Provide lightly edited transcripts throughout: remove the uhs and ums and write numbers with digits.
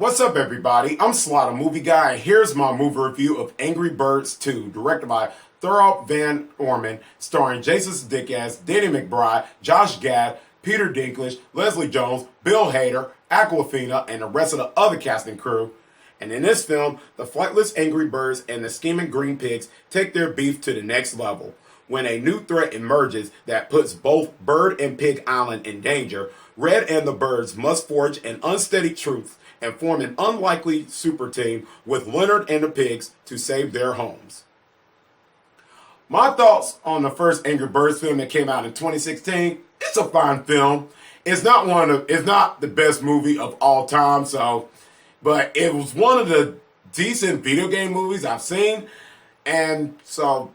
What's up, everybody? I'm Sly The Movie Guy, and here's my movie review of Angry Birds 2, directed by Thurop Van Orman, starring Jason Sudeikis, Danny McBride, Josh Gad, Peter Dinklage, Leslie Jones, Bill Hader, Awkwafina, and the rest of the other casting crew. And in this film, the flightless Angry Birds and the scheming Green Pigs take their beef to the next level. When a new threat emerges that puts both Bird and Pig Island in danger, Red and the Birds must forge an unsteady truth and form an unlikely super team with Leonard and the Pigs to save their homes. My thoughts on the first Angry Birds film that came out in 2016, it's a fine film. It's not the best movie of all time, but it was one of the decent video game movies I've seen, and so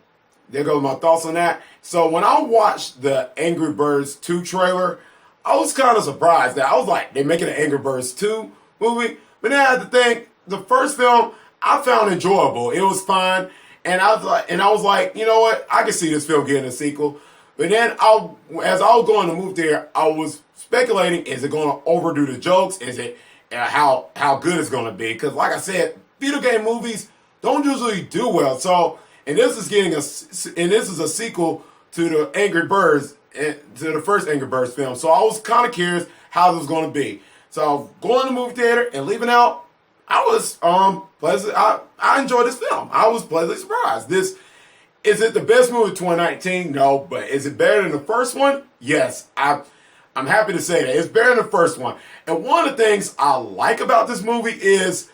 there goes my thoughts on that. So when I watched the Angry Birds 2 trailer, I was kind of surprised that I was like, they're making an Angry Birds 2 movie, but then I had to think, the first film I found enjoyable. It was fun, and I was like, you know what? I can see this film getting a sequel. But then as I was going to move there, I was speculating: is it going to overdo the jokes? Is it how good it's going to be? Because like I said, video game movies don't usually do well. So, and this is a sequel to the Angry Birds, to the first Angry Birds film. So I was kind of curious how this was going to be. So going to the movie theater and leaving out, I was pleasant. I enjoyed this film. I was pleasantly surprised. Is it the best movie of 2019? No, but is it better than the first one? Yes. I'm happy to say that it's better than the first one. And one of the things I like about this movie is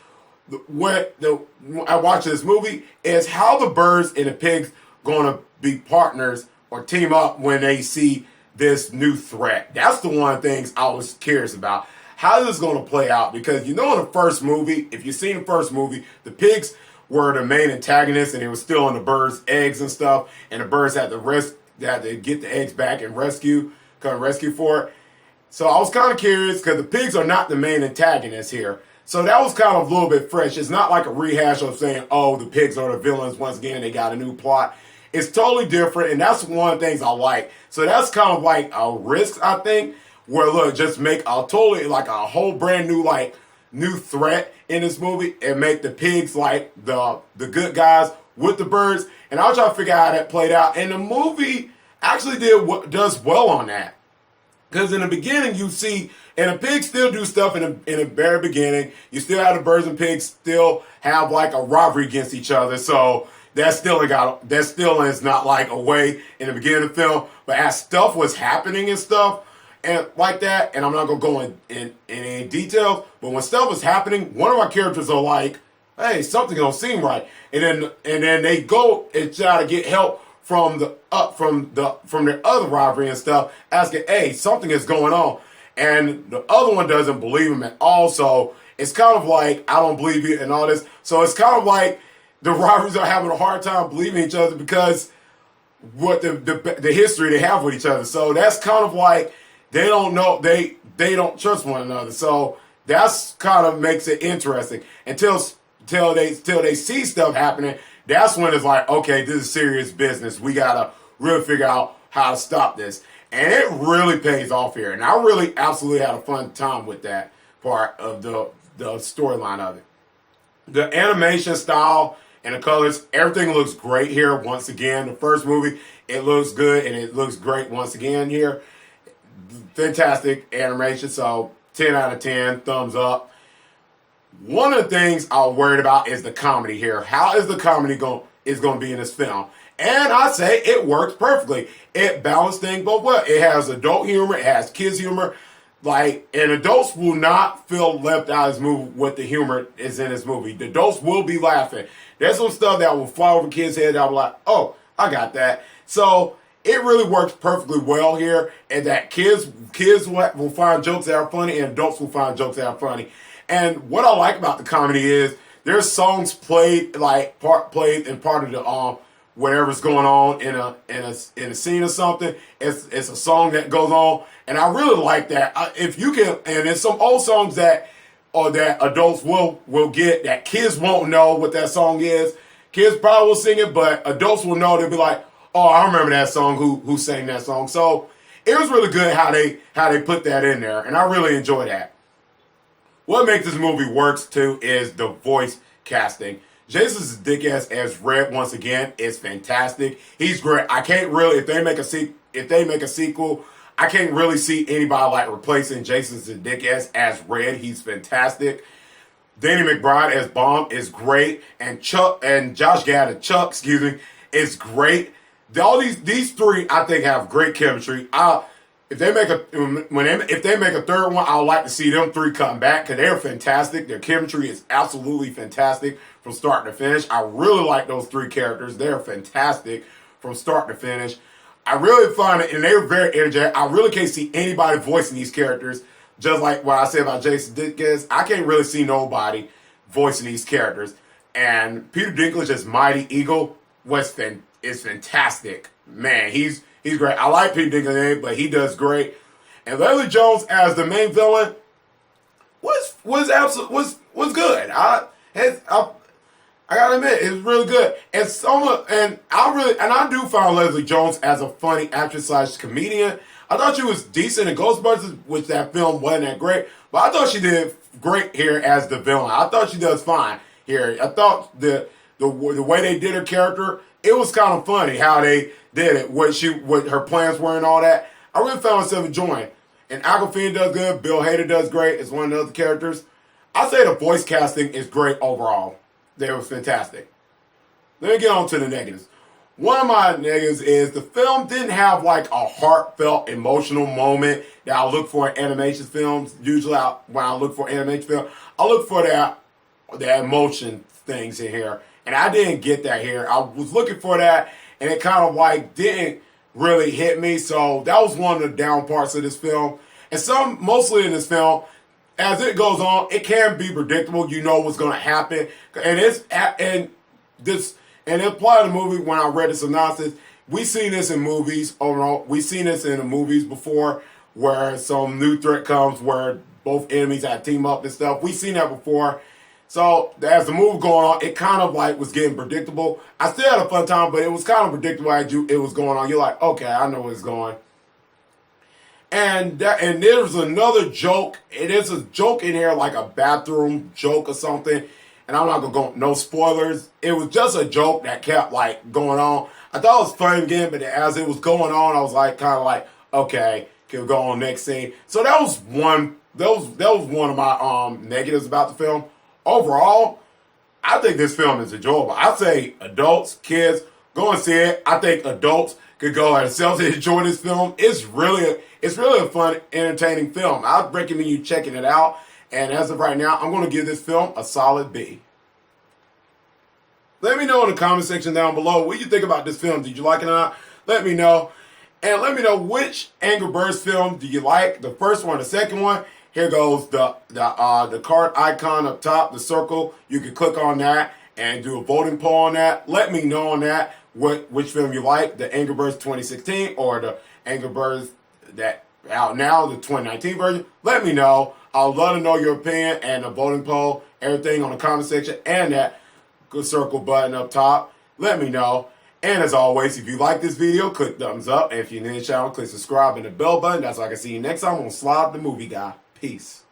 I watch this movie is how the birds and the pigs going to be partners or team up when they see this new threat. That's the one of the things I was curious about. How is this going to play out? Because in the first movie, if you've seen the first movie, the pigs were the main antagonists, and they were still on the birds' eggs and stuff, and the birds had to get the eggs back and come rescue for it. So I was kind of curious because the pigs are not the main antagonists here. So that was kind of a little bit fresh. It's not like a rehash of saying, oh, the pigs are the villains once again, they got a new plot. It's totally different, and that's one of the things I like. So that's kind of like a risk, I think, where look, just make a totally like a whole brand new new threat in this movie and make the pigs like the good guys with the birds. And I'll try to figure out how that played out. And the movie actually does well on that. Because in the beginning you see, and the pigs still do stuff in the very beginning. You still have the birds and pigs still have like a rivalry against each other. So that still is not like a way in the beginning of the film. But as stuff was happening and stuff, and like that, and I'm not going to go in any details, but when stuff was happening, one of our characters are like, hey, something don't seem right. And then they go and try to get help from their other rivalry and stuff, asking, hey, something is going on. And the other one doesn't believe him at all, so it's kind of like, I don't believe you and all this. So it's kind of like the rivalries are having a hard time believing each other because what the history they have with each other. So that's kind of like, they don't know, they don't trust one another. So that's kind of makes it interesting. Until they see stuff happening, that's when it's like, okay, this is serious business. We gotta really figure out how to stop this. And it really pays off here. And I really absolutely had a fun time with that part of the storyline of it. The animation style and the colors, everything looks great here once again. The first movie, it looks good and it looks great once again here. Fantastic animation, so 10 out of 10, thumbs up. One of the things I was worried about is the comedy here. How is the comedy going to be in this film? And I say it works perfectly. It balanced things both well. It has adult humor, it has kids humor. And adults will not feel left out of this movie what the humor is in this movie. The adults will be laughing. There's some stuff that will fly over kids' heads. I'll be like, oh, I got that. So it really works perfectly well here, and that kids will find jokes that are funny, and adults will find jokes that are funny. And what I like about the comedy is there's songs played played in part of the whatever's going on in a scene or something. It's a song that goes on, and I really like that. If you can, and there's some old songs that adults will get that kids won't know what that song is. Kids probably will sing it, but adults will know. They'll be like, oh, I remember that song. Who sang that song? So it was really good how they put that in there, and I really enjoyed that. what makes this movie works too is the voice casting. Jason Sudeikis as Red once again is fantastic. He's great. I can't really if they make a sequel, I can't really see anybody like replacing Jason Sudeikis as Red. He's fantastic. Danny McBride as Bomb is great, and Josh Gad as Chuck, excuse me, is great. All these three I think have great chemistry. If they make a third one, I would like to see them three come back because they're fantastic. Their chemistry is absolutely fantastic from start to finish. I really like those three characters. They're fantastic from start to finish. I really find it, and they're very energetic. I really can't see anybody voicing these characters. Just like what I said about Jason Sudeikis, I can't really see nobody voicing these characters. And Peter Dinklage as Mighty Eagle is fantastic. Man, he's great. I like Peter Dinklage, but he does great. And Leslie Jones as the main villain was good. I gotta admit, it's really good. And I do find Leslie Jones as a funny actress / comedian. I thought she was decent in Ghostbusters, which that film wasn't that great, but I thought she did great here as the villain. I thought she does fine here. I thought the way they did her character, it was kind of funny how they did it, what her plans were and all that. I really found myself enjoying. And Awkwafina does good. Bill Hader does great. It's one of the other characters. I say the voice casting is great overall. They were fantastic. Let me get on to the negatives. One of my negatives is the film didn't have like a heartfelt, emotional moment that I look for in animation films. Usually when I look for animation film, I look for the emotion things in here. And I didn't get that here. I was looking for that, and it kind of like didn't really hit me. So that was one of the down parts of this film. And mostly in this film, as it goes on, it can be predictable. You know what's going to happen. And it applied to the movie when I read the synopsis. We've seen this in movies overall. We've seen this in the movies before where some new threat comes where both enemies had to team up and stuff. We've seen that before. So as the movie going on, it kind of like was getting predictable. I still had a fun time, but it was kind of predictable as it was going on. You're like, okay, I know where it's going. And there's another joke. It is a joke in here, like a bathroom joke or something. And I'm not going to go, no spoilers. It was just a joke that kept like going on. I thought it was funny again, but as it was going on, I was like, kind of like, okay, can we go on next scene? So that was one of my negatives about the film. Overall, I think this film is enjoyable. I say adults, kids, go and see it. I think adults could go themselves and enjoy this film. It's really a fun, entertaining film. I recommend you checking it out. And as of right now, I'm going to give this film a solid B. Let me know in the comment section down below what you think about this film. Did you like it or not? Let me know. And let me know which Angry Birds film do you like, the first one or the second one. Here goes the card icon up top, the circle. You can click on that and do a voting poll on that. Let me know on that which film you like, the Angry Birds 2016 or the Angry Birds that out now, the 2019 version. Let me know. I'd love to know your opinion and the voting poll, everything on the comment section and that good circle button up top. Let me know. And as always, if you like this video, click thumbs up. And if you're new to the channel, click subscribe and the bell button. That's so I can see you next time on Sly the Movie Guy. Peace.